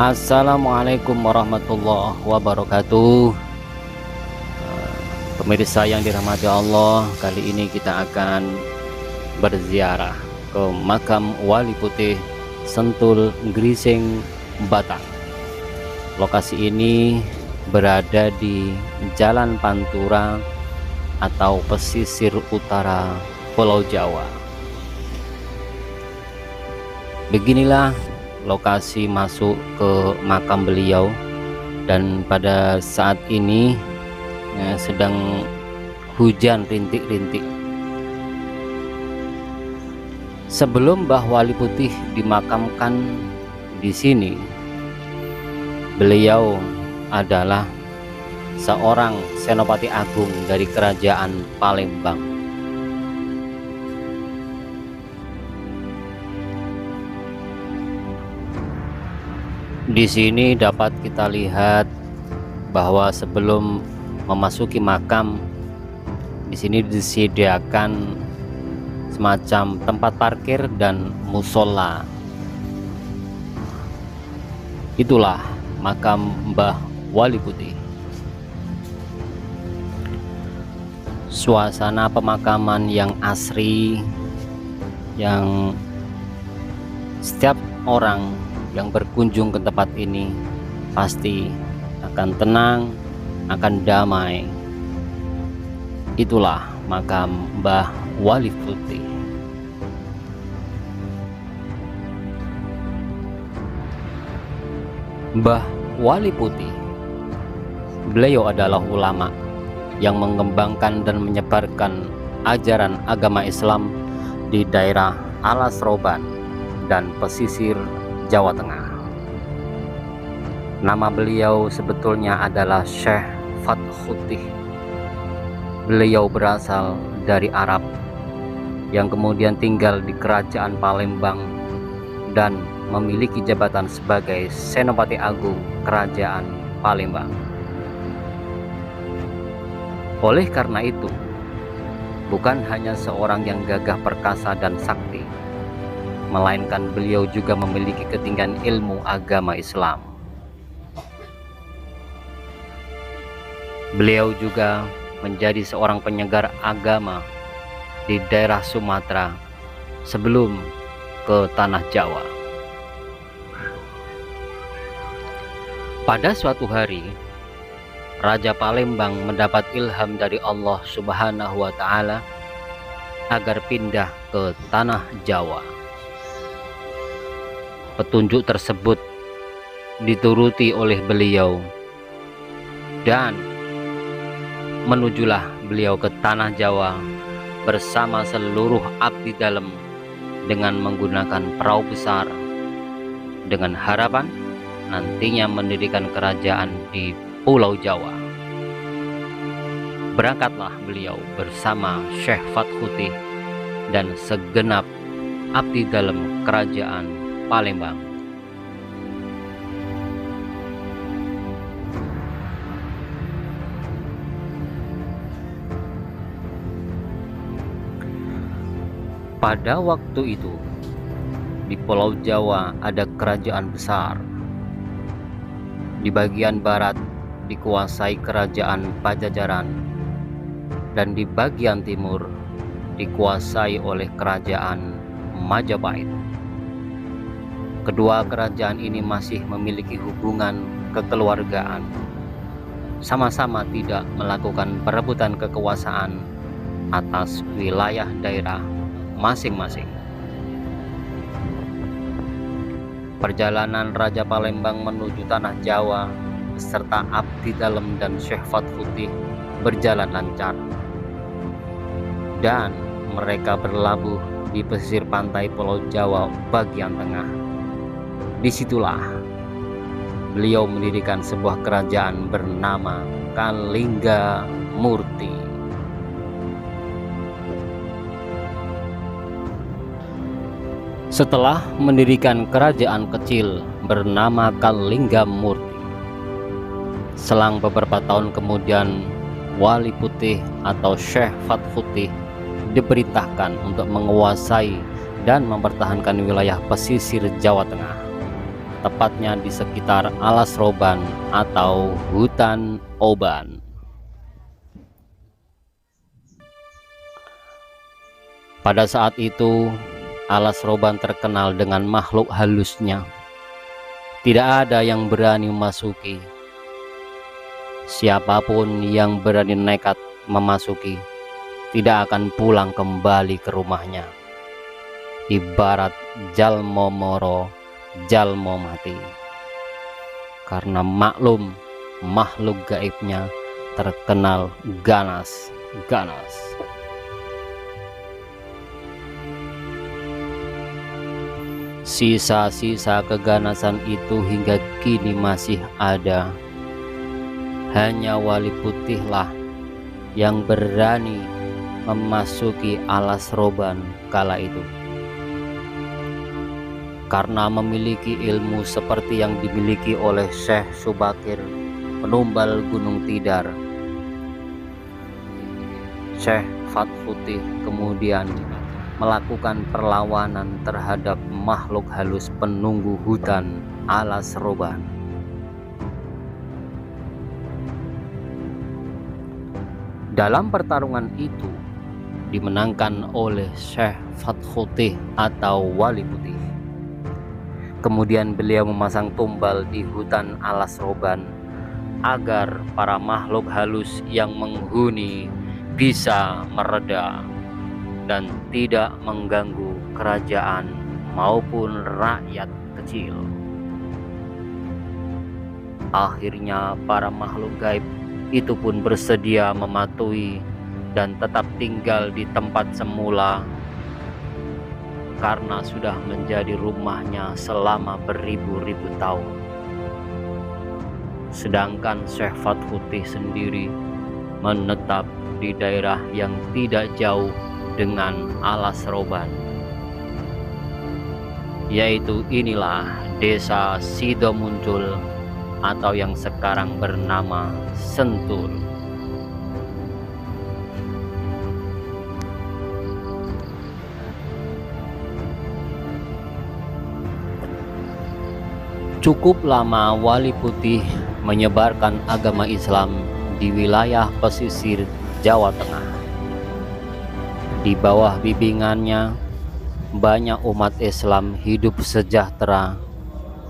Assalamualaikum warahmatullahi wabarakatuh. Pemirsa yang dirahmati Allah, kali ini kita akan berziarah ke makam Wali Putih Sentul Grising, Batang. Lokasi ini berada di Jalan Pantura atau pesisir utara Pulau Jawa. Beginilah lokasi masuk ke makam beliau, dan pada saat ini sedang hujan rintik-rintik. Sebelum Mbah Wali Putih dimakamkan di sini, beliau adalah seorang senopati agung dari kerajaan Palembang. Di sini dapat kita lihat bahwa sebelum memasuki makam, di sini disediakan semacam tempat parkir dan musola. Itulah makam Mbah Wali Putih. Suasana pemakaman yang asri, yang setiap orang yang berkunjung ke tempat ini pasti akan tenang, akan damai. Itulah makam Mbah Wali Putih. Mbah Wali Putih, beliau adalah ulama yang mengembangkan dan menyebarkan ajaran agama Islam di daerah Alas Roban dan pesisir Jawa Tengah. Nama beliau sebetulnya adalah Syekh Fathuti. Beliau berasal dari Arab yang kemudian tinggal di kerajaan Palembang dan memiliki jabatan sebagai Senopati Agung Kerajaan Palembang. Oleh karena itu, bukan hanya seorang yang gagah perkasa dan sakti, melainkan beliau juga memiliki ketinggian ilmu agama Islam. Beliau juga menjadi seorang penyegar agama di daerah Sumatera sebelum ke tanah Jawa. Pada suatu hari, Raja Palembang mendapat ilham dari Allah Subhanahu wa Ta'ala agar pindah ke tanah Jawa. Petunjuk tersebut dituruti oleh beliau, dan menujulah beliau ke tanah Jawa bersama seluruh abdi dalam dengan menggunakan perahu besar, dengan harapan nantinya mendirikan kerajaan di Pulau Jawa. Berangkatlah beliau bersama Syekh Fathuti dan segenap abdi dalam kerajaan Palembang. Pada waktu itu, di Pulau Jawa ada kerajaan besar. Di bagian barat dikuasai kerajaan Pajajaran, dan di bagian timur dikuasai oleh kerajaan Majapahit. Kedua kerajaan ini masih memiliki hubungan kekeluargaan, sama-sama tidak melakukan perebutan kekuasaan atas wilayah daerah masing-masing. Perjalanan Raja Palembang menuju tanah Jawa beserta abdi dalam dan Syekh Fathuti berjalan lancar, dan mereka berlabuh di pesisir pantai Pulau Jawa bagian tengah. Disitulah beliau mendirikan sebuah kerajaan bernama Kalingga Murti. Setelah mendirikan kerajaan kecil bernama Kalingga Murti, selang beberapa tahun kemudian Wali Putih atau Syekh Fathuti diperintahkan untuk menguasai dan mempertahankan wilayah pesisir Jawa Tengah. tepatnya di sekitar Alas Roban atau hutan Oban. Pada saat itu, Alas Roban terkenal dengan makhluk halusnya. Tidak ada yang berani memasuki. Siapapun yang berani nekat memasuki tidak akan pulang kembali ke rumahnya. Ibarat jalmo moro, jalmo mati. Karena maklum, makhluk gaibnya terkenal ganas. Sisa-sisa keganasan itu hingga kini masih ada. Hanya Wali Putihlah yang berani memasuki Alas Roban kala itu. Karena memiliki ilmu seperti yang dimiliki oleh Syekh Subakir, penumbal Gunung Tidar, Syekh Fathuti kemudian melakukan perlawanan terhadap makhluk halus penunggu hutan Alas Roban. Dalam pertarungan itu dimenangkan oleh Syekh Fathuti atau Wali Putih. Kemudian beliau memasang tumbal di hutan Alas Roban agar para makhluk halus yang menghuni bisa mereda dan tidak mengganggu kerajaan maupun rakyat kecil. Akhirnya para makhluk gaib itu pun bersedia mematuhi dan tetap tinggal di tempat semula karena sudah menjadi rumahnya selama beribu-ribu tahun. Sedangkan Syekh Fathuti sendiri menetap di daerah yang tidak jauh dengan Alas Roban, yaitu inilah Desa Sidomuncul atau yang sekarang bernama Sentul. Cukup lama Wali Putih menyebarkan agama Islam di wilayah pesisir Jawa Tengah. Di bawah bimbingannya, banyak umat Islam hidup sejahtera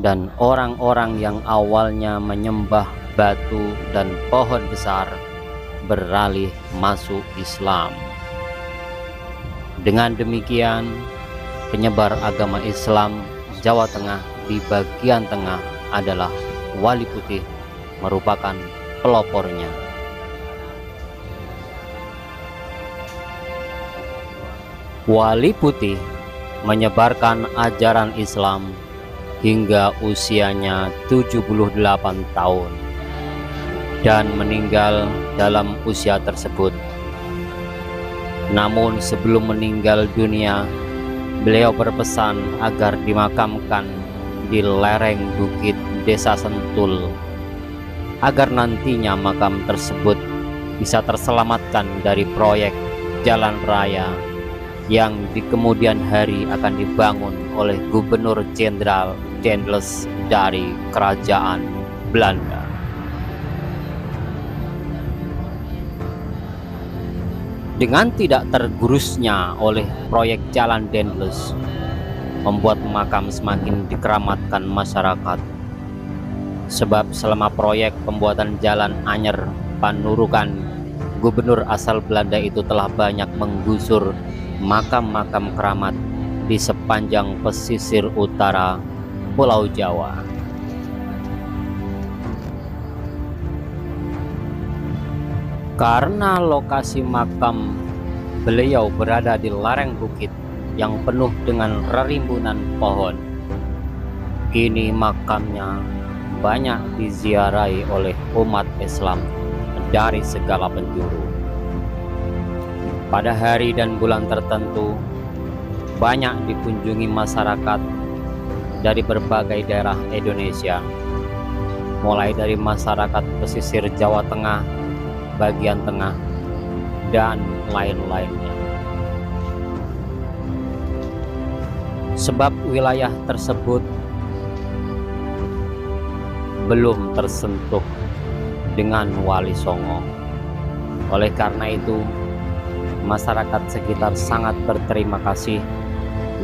dan orang-orang yang awalnya menyembah batu dan pohon besar beralih masuk Islam. Dengan demikian, penyebar agama Islam Jawa Tengah di bagian tengah adalah Wali Putih, merupakan pelopornya. Wali Putih menyebarkan ajaran Islam hingga usianya 78 tahun dan meninggal dalam usia tersebut. Namun sebelum meninggal dunia, beliau berpesan agar dimakamkan di lereng bukit Desa Sentul, agar nantinya makam tersebut bisa terselamatkan dari proyek jalan raya yang di kemudian hari akan dibangun oleh Gubernur Jenderal Daendels dari Kerajaan Belanda. Dengan tidak tergerusnya oleh proyek jalan Daendels, membuat makam semakin dikeramatkan masyarakat. Sebab selama proyek pembuatan jalan Anyer Panurukan, gubernur asal Belanda itu telah banyak menggusur makam-makam keramat di sepanjang pesisir utara Pulau Jawa. Karena lokasi makam beliau berada di lereng bukit yang penuh dengan rerimbunan pohon, kini makamnya banyak diziarahi oleh umat Islam dari segala penjuru. Pada hari dan bulan tertentu, banyak dikunjungi masyarakat dari berbagai daerah Indonesia, mulai dari masyarakat pesisir Jawa Tengah, bagian tengah, dan lain-lainnya. Sebab wilayah tersebut belum tersentuh dengan Wali Songo. Oleh karena itu, masyarakat sekitar sangat berterima kasih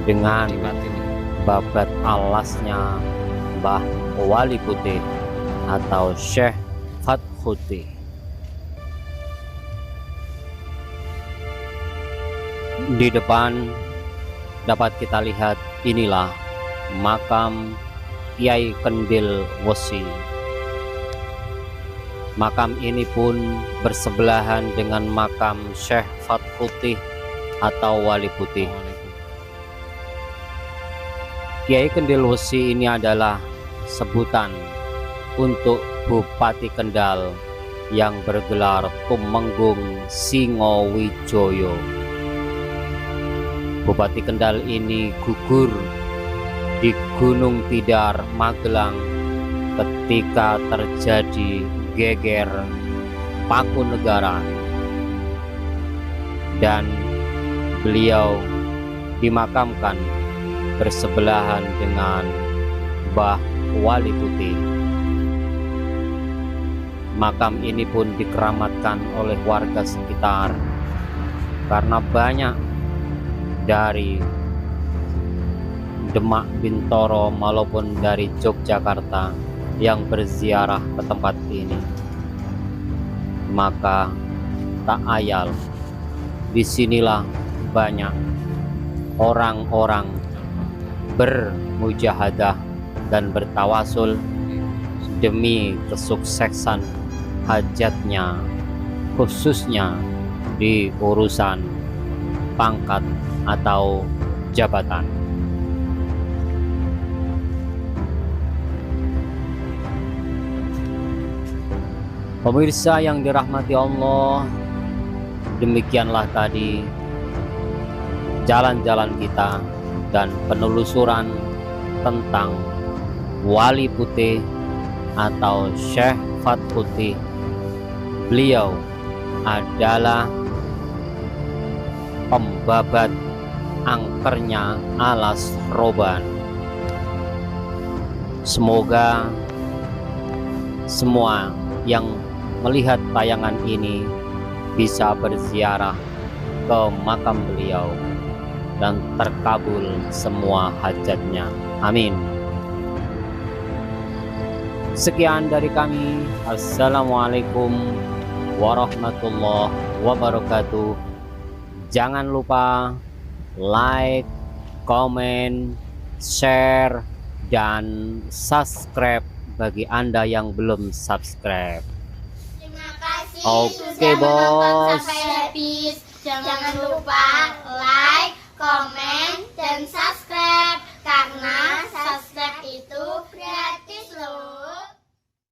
dengan babat alasnya Mbah Wali Putih atau Syekh Fathuti. Di depan dapat kita lihat, inilah makam Kiai Kendil Wesi. Makam ini pun bersebelahan dengan makam Syekh Fathuti atau Wali Putih. Kiai Kendil Wesi ini adalah sebutan untuk Bupati Kendal yang bergelar Tumenggung Singowijoyo. Bupati Kendal ini gugur di Gunung Tidar, Magelang ketika terjadi geger Pakunegara, dan beliau dimakamkan bersebelahan dengan Mbah Wali Putih. Makam ini pun dikeramatkan oleh warga sekitar karena banyak dari Demak, Bintoro maupun dari Yogyakarta yang berziarah ke tempat ini. Maka tak ayal, disinilah banyak orang-orang bermujahadah dan bertawasul demi kesuksesan hajatnya, khususnya di urusan pangkat atau jabatan. Pemirsa yang dirahmati Allah, demikianlah tadi jalan-jalan kita dan penelusuran tentang Wali Putih atau Syekh Fathuti. Beliau adalah pembabat angkernya Alas Roban. Semoga semua yang melihat tayangan ini bisa berziarah ke makam beliau dan terkabul semua hajatnya. Amin. Sekian dari kami. Assalamualaikum warahmatullahi wabarakatuh. Jangan lupa like, komen, share, dan subscribe bagi Anda yang belum subscribe. Terima kasih Oke, sudah menonton bos. sampai habis. Jangan lupa like,